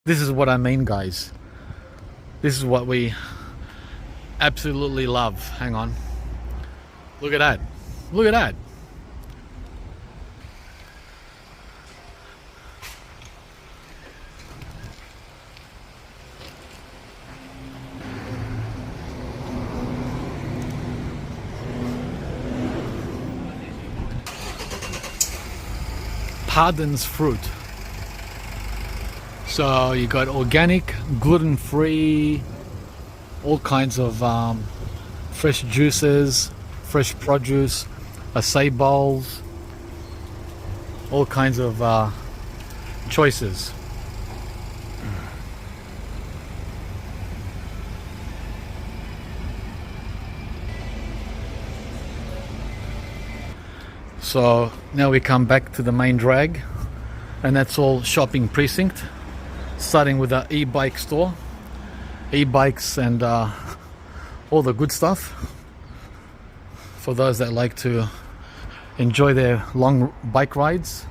This is what I mean, guys. This is what we absolutely love. Hang on. Look at that. Look at that. Pardon's fruit. So you got organic, gluten-free, all kinds of fresh juices, fresh produce, acai bowls, all kinds of choices. So now we come back to the main drag, and that's all shopping precinct, starting with the e-bike store, e-bikes and all the good stuff for those that like to enjoy their long bike rides.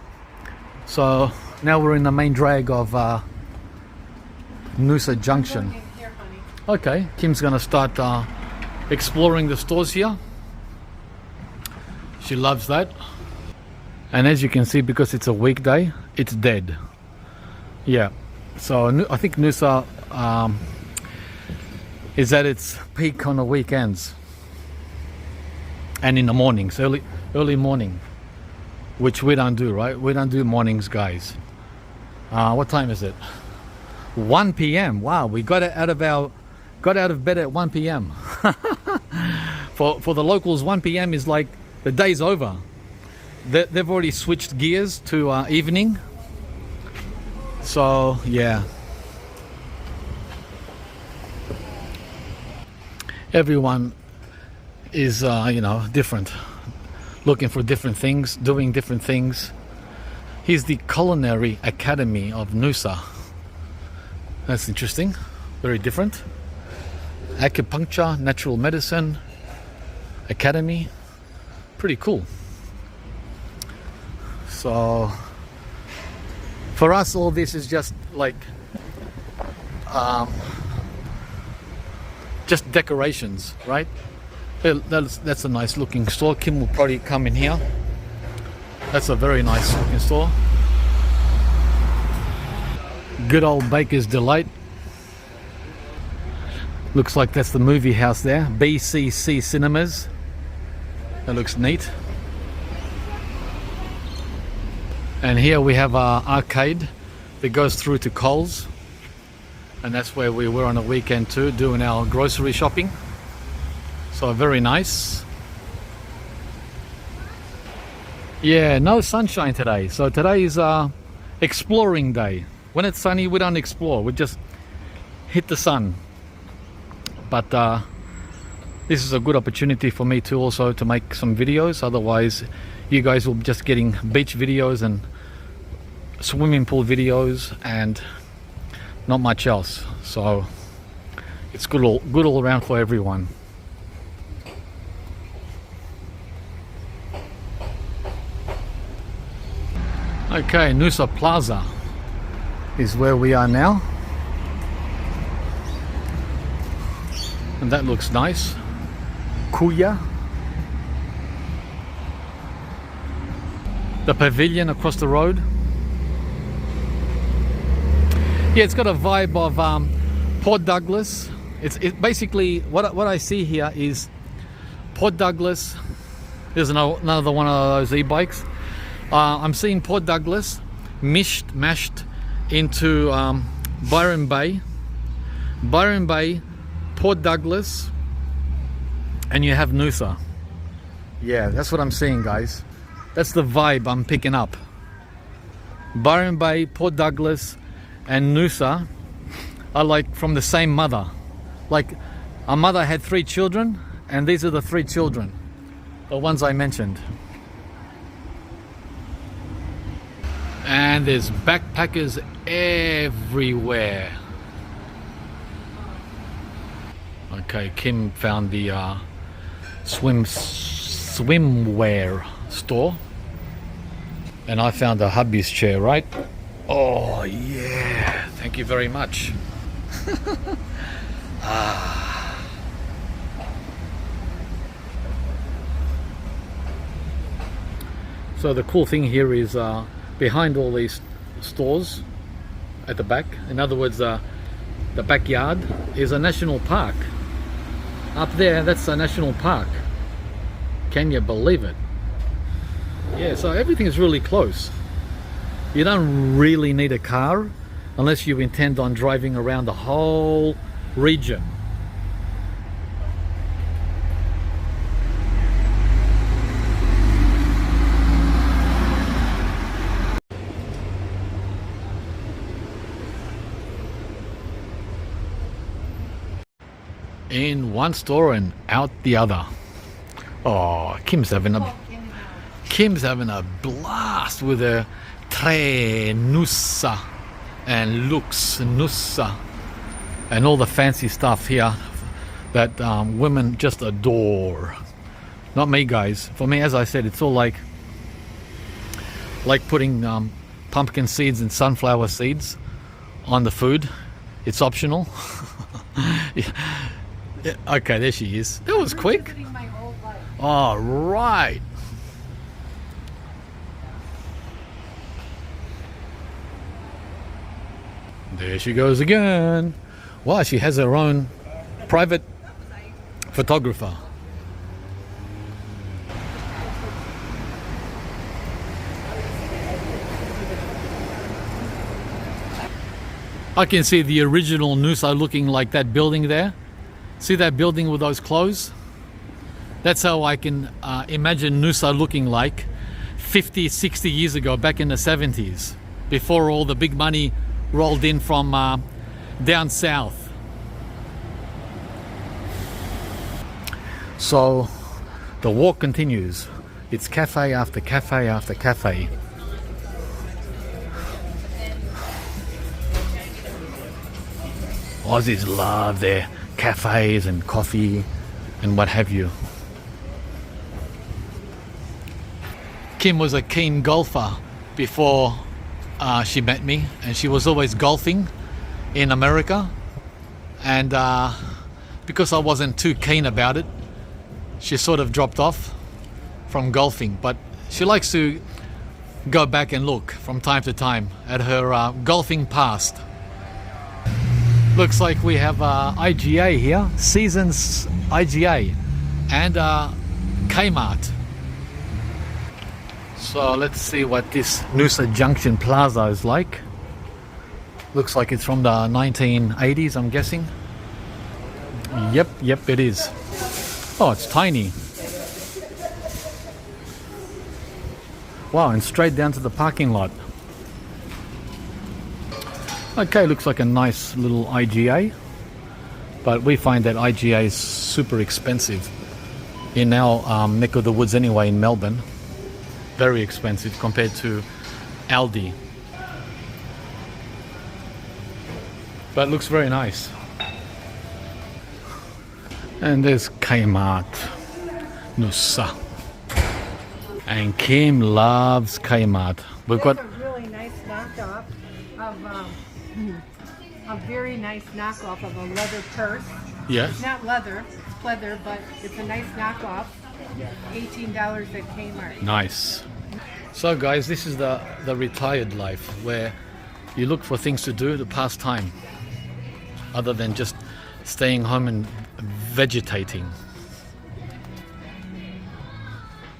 So now we're in the main drag of Noosa Junction. Okay, Kim's gonna start exploring the stores here. She loves that. And as you can see, because it's a weekday, it's dead. Yeah, so I think Noosa is at its peak on the weekends and in the mornings, early morning, which we don't do, right? We don't do mornings, guys. What time is it? 1 p.m. Wow, we got out of bed at 1 p.m. For the locals, 1 p.m. is like the day's over. They've already switched gears to evening. So yeah, everyone is you know, different, looking for different things, doing different things. Here's the Culinary Academy of Noosa. That's interesting, very different. Acupuncture, Natural Medicine Academy, pretty cool. So for us, all this is just like just decorations, right? That's a nice looking store. Kim will probably come in here. That's a very nice looking store. Good old Baker's Delight. Looks like that's the movie house there, BCC Cinemas. That looks neat. And here we have our arcade that goes through to Coles, and that's where we were on a weekend too, doing our grocery shopping. So very nice. Yeah, no sunshine today. So today is exploring day. When it's sunny, we don't explore, we just hit the sun. But this is a good opportunity for me to also to make some videos. Otherwise you guys will be just getting beach videos and swimming pool videos and not much else. So it's good all around for everyone. Okay, Noosa Plaza is where we are now, and that looks nice. Kuya, the pavilion across the road. Yeah, it's got a vibe of Port Douglas. It's basically what I see here is Port Douglas. There's another one of those e-bikes. I'm seeing Port Douglas mashed into Byron Bay, Port Douglas, and you have Noosa. Yeah, that's what I'm seeing, guys. That's the vibe I'm picking up. Byron Bay, Port Douglas, and Noosa are like from the same mother. Like our mother had 3 children, and these are the 3 children, the ones I mentioned. And there's backpackers everywhere. Okay, Kim found the swimwear store, and I found a hubby's chair, right? Oh yeah, thank you very much. Ah. So the cool thing here is behind all these stores at the back, in other words the backyard is a national park. Up there, that's a national park. Can you believe it? Yeah, so everything is really close. You don't really need a car unless you intend on driving around the whole region. In one store and out the other. Oh, Kim's having a blast with her Tre Noosa and Lux Noosa and all the fancy stuff here that women just adore. Not me, guys. For me, as I said, it's all like putting pumpkin seeds and sunflower seeds on the food. It's optional. Yeah. Okay, there she is. That was quick. All right. There she goes again. Wow, she has her own private photographer. I can see the original Noosa looking like that building there. See that building with those clothes? That's how I can imagine Noosa looking like 50, 60 years ago, back in the 70s, before all the big money rolled in from down south. So the walk continues. It's cafe after cafe after cafe. Aussies love their cafes and coffee and what have you. Kim was a keen golfer before she met me, and she was always golfing in America, and because I wasn't too keen about it, she sort of dropped off from golfing, but she likes to go back and look from time to time at her golfing past. Looks like we have IGA here, Seasons IGA, and Kmart. So let's see what this Noosa Junction Plaza is like. Looks like it's from the 1980s, I'm guessing. Yep, it is. Oh, it's tiny. Wow, and straight down to the parking lot. Okay, looks like a nice little IGA, but we find that IGA is super expensive in our neck of the woods anyway, in Melbourne. Very expensive compared to Aldi, but looks very nice. And there's Kmart, Noosa, and Kim loves Kmart. We've got a really nice knockoff of a very nice knockoff of a leather purse. Yeah. It's not leather, it's pleather, but it's a nice knockoff. $18 at Kmart. Nice. So guys, this is the retired life, where you look for things to do to pass time other than just staying home and vegetating.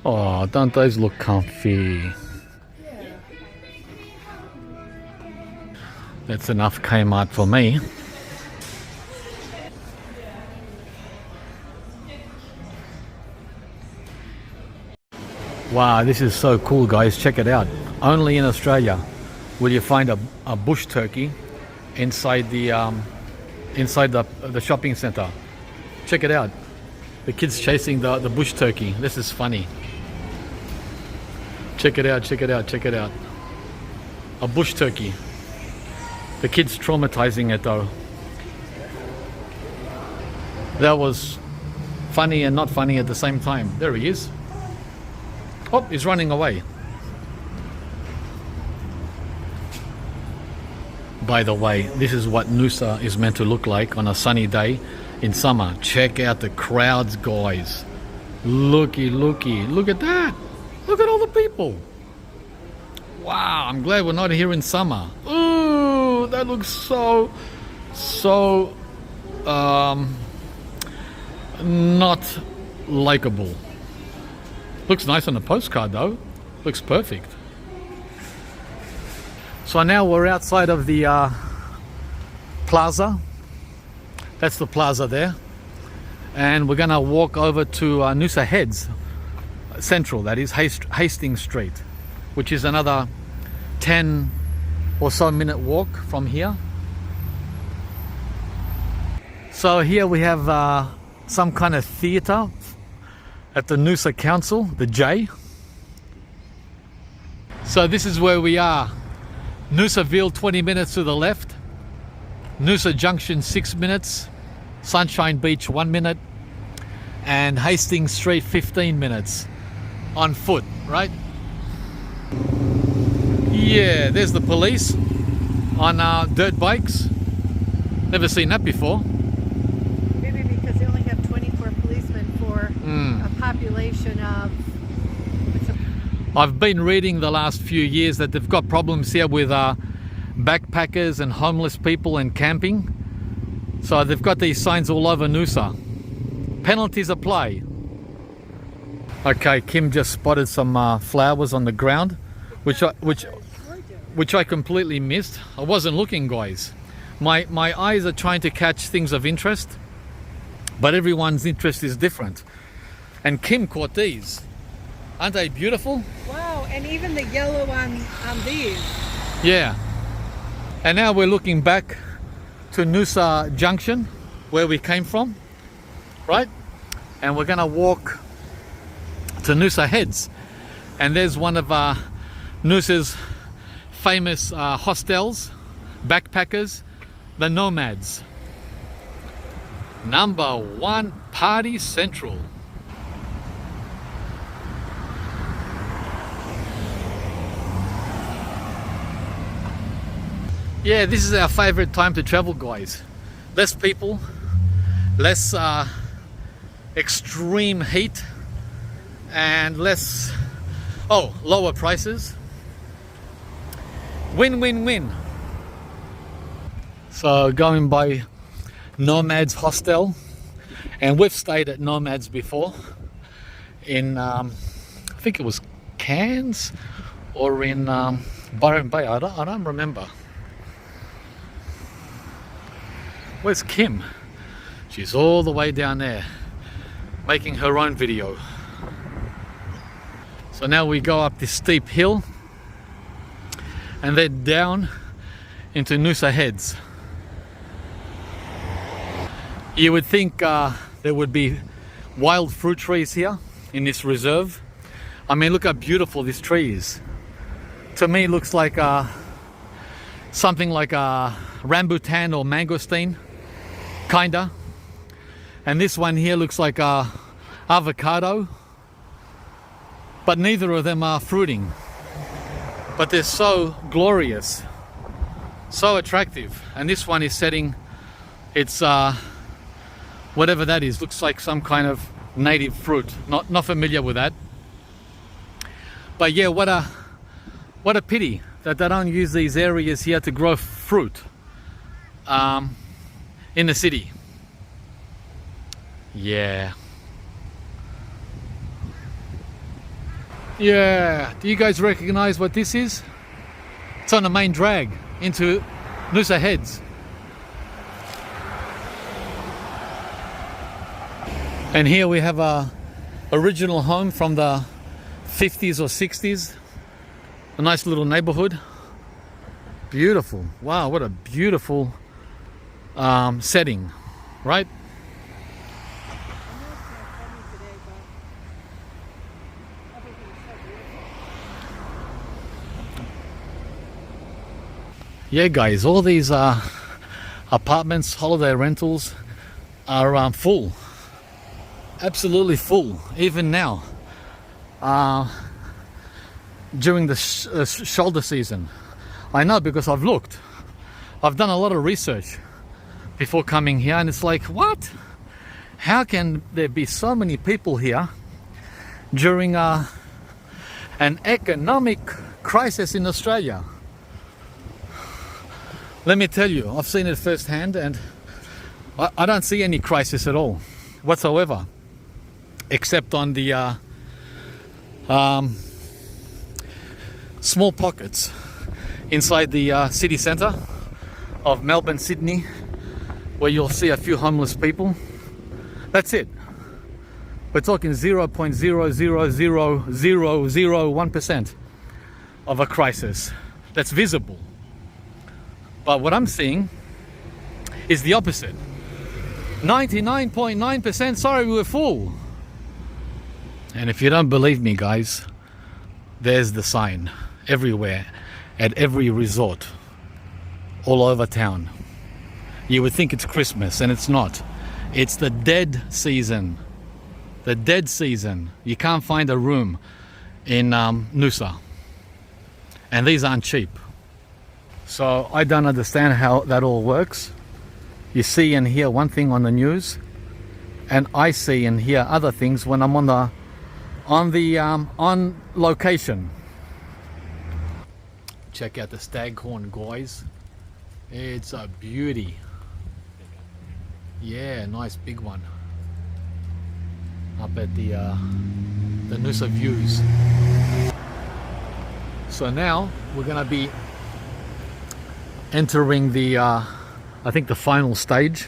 Oh, don't those look comfy? That's enough Kmart for me. Wow, this is so cool, guys. Check it out. Only in Australia will you find a bush turkey inside the shopping center. Check it out. The kids chasing the bush turkey. This is funny. Check it out, check it out, check it out. A bush turkey. The kids traumatizing it though. That was funny and not funny at the same time. There he is. Oh, he's running away. by the way, this is what Noosa is meant to look like on a sunny day in summer. Check out the crowds, guys. Looky, looky, look at that. Look at all the people. Wow, I'm glad we're not here in summer. Ooh, that looks so not likable. Looks nice on the postcard though. Looks perfect. So now we're outside of the plaza. That's the plaza there. And we're gonna walk over to Noosa Heads Central, that is Hastings Street, which is another 10 or so minute walk from here. So here we have some kind of theatre at the Noosa Council, the J. So this is where we are. Noosaville 20 minutes to the left, Noosa Junction 6 minutes, Sunshine Beach 1 minute, and Hastings Street 15 minutes on foot, right? Yeah, there's the police on dirt bikes. Never seen that before. Maybe because they only have 24 policemen for a population of... I've been reading the last few years that they've got problems here with backpackers and homeless people and camping. So they've got these signs all over Noosa. Penalties apply. Okay, Kim just spotted some flowers on the ground, which I completely missed. I wasn't looking, guys. My eyes are trying to catch things of interest, but everyone's interest is different. And Kim caught these. Aren't they beautiful? Wow, and even the yellow on these. Yeah. And now we're looking back to Noosa Junction, where we came from, right? And we're gonna walk to Noosa Heads. And there's one of Noosa's famous hostels, backpackers, the Nomads. #1 Party Central. Yeah, this is our favorite time to travel, guys. Less people, less extreme heat, and less, lower prices. Win, win, win. So going by Nomads Hostel, and we've stayed at Nomads before in, I think it was Cairns or in Byron Bay. I don't remember. Where's Kim? She's all the way down there making her own video. So now we go up this steep hill and then down into Noosa Heads. You would think there would be wild fruit trees here in this reserve. I mean, look how beautiful this tree is. To me, it looks like something like a rambutan or mangosteen, kinda. And this one here looks like a avocado, but neither of them are fruiting. But they're so glorious, so attractive. And this one is setting its whatever that is. Looks like some kind of native fruit. Not familiar with that. But yeah, what a pity that they don't use these areas here to grow fruit in the city. Yeah. Yeah. Do you guys recognize what this is? It's on the main drag into Noosa Heads. And here we have a original home from the 50s or 60s. A nice little neighborhood. Beautiful. Wow, what a beautiful setting, right? Yeah, guys, all these apartments, holiday rentals are full. Absolutely full, even now. During the shoulder season. I know because I've looked. I've done a lot of research before coming here, and it's like, what? How can there be so many people here during an economic crisis in Australia? Let me tell you, I've seen it firsthand, and I don't see any crisis at all whatsoever, except on the small pockets inside the city centre of Melbourne, Sydney, where you'll see a few homeless people. That's it. We're talking 0.0000001% of a crisis that's visible. But what I'm seeing is the opposite. 99.9% sorry, we were full. And if you don't believe me, guys, there's the sign everywhere, at every resort, all over town. You would think it's Christmas, and it's not. It's the dead season. The dead season. You can't find a room in Noosa. And these aren't cheap. So I don't understand how that all works. You see and hear one thing on the news, and I see and hear other things when I'm on location. Check out the staghorn, guys. It's a beauty. Yeah, nice big one. Up at the Noosa Views. So now we're gonna be entering the I think the final stage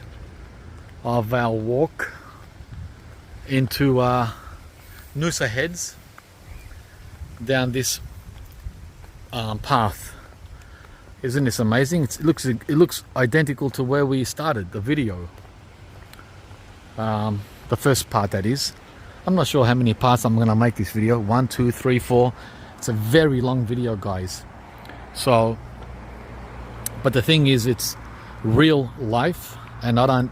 of our walk into Noosa Heads, down this path. Isn't this amazing? It looks identical to where we started the video. The first part, that is. I'm not sure how many parts I'm gonna make this video. 1, 2, 3, 4. It's a very long video, guys. So, but the thing is, it's real life, and I don't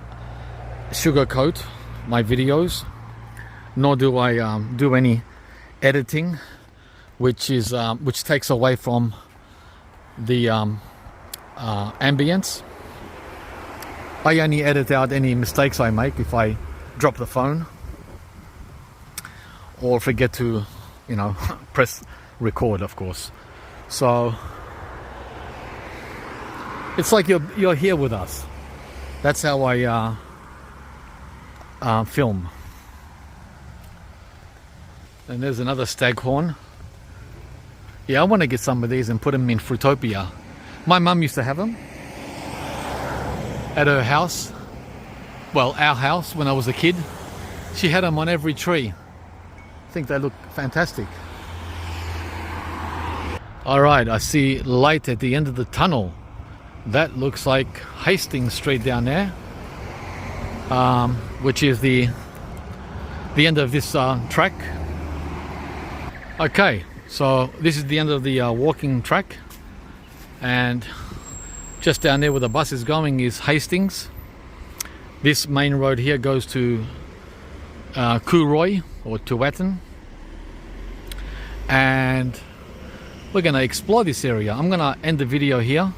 sugarcoat my videos, nor do I do any editing, which takes away from the ambience. I only edit out any mistakes I make if I drop the phone or forget to, press record, of course. So it's like you're here with us. That's how I film. And there's another staghorn. Yeah, I want to get some of these and put them in Funtopia. My mum used to have them at her house. Well, our house when I was a kid. She had them on every tree. I think they look fantastic. All right, I see light at the end of the tunnel. That looks like Hastings Street down there, which is the end of this track. Okay, so this is the end of the walking track, and just down there where the bus is going is Hastings. This main road here goes to Cooroy or Tuwatan, and we're going to explore this area. I'm going to end the video here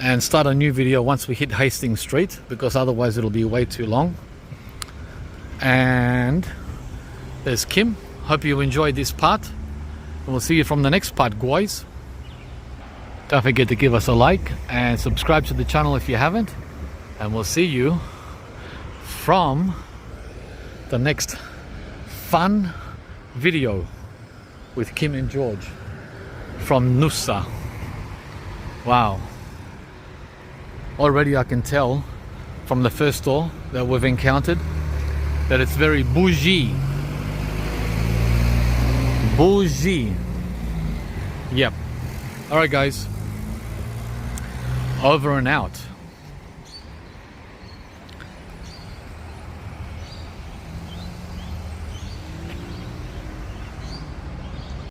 and start a new video once we hit Hastings Street, because otherwise it'll be way too long. And there's Kim. Hope you enjoyed this part, and we'll see you from the next part, guys. Don't forget to give us a like and subscribe to the channel if you haven't, and we'll see you from the next fun video with Kim and George from Noosa. Wow. Already I can tell from the first store that we've encountered that it's very bougie. Bougie. Yep. Alright guys. Over and out.